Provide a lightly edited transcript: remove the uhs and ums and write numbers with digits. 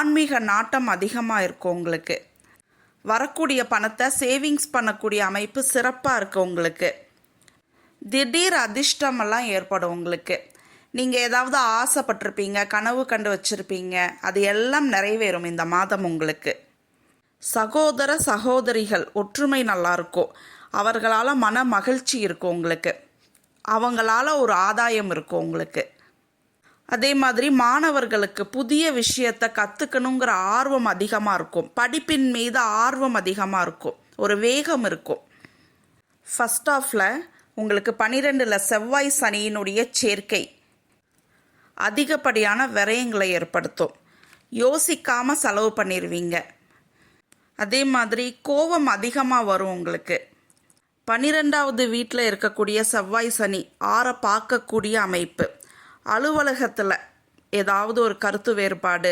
ஆன்மீக நாட்டம் அதிகமாக இருக்கும் உங்களுக்கு. வரக்கூடிய பணத்தை சேவிங்ஸ் பண்ணக்கூடிய அமைப்பு சிறப்பாக இருக்குது உங்களுக்கு. திடீர் அதிர்ஷ்டமெல்லாம் ஏற்படும் உங்களுக்கு. நீங்கள் ஏதாவது ஆசைப்பட்டிருப்பீங்க, கனவு கண்டு வச்சுருப்பீங்க, அது எல்லாம் நிறைவேறும் இந்த மாதம் உங்களுக்கு. சகோதர சகோதரிகள் ஒற்றுமை நல்லாயிருக்கும். அவர்களால் மன மகிழ்ச்சி இருக்கும் உங்களுக்கு. அவங்களால ஒரு ஆதாயம் இருக்கும் உங்களுக்கு. அதே மாதிரி மாணவர்களுக்கு புதிய விஷயத்தை கற்றுக்கணுங்கிற ஆர்வம் அதிகமாக இருக்கும். படிப்பின் மீது ஆர்வம் அதிகமாக இருக்கும். ஒரு வேகம் இருக்கும். ஃபஸ்ட் ஆஃபில் உங்களுக்கு 12ல் செவ்வாய் சனியினுடைய சேர்க்கை அதிகப்படியான விரயங்களை ஏற்படுத்தும். யோசிக்காமல் செலவு பண்ணிடுவீங்க. அதே மாதிரி கோபம் அதிகமாக வரும் உங்களுக்கு. 12வது வீட்டில் இருக்கக்கூடிய செவ்வாய் சனி 6 பார்க்கக்கூடிய அமைப்பு. அலுவலகத்தில் ஏதாவது ஒரு கருத்து வேறுபாடு,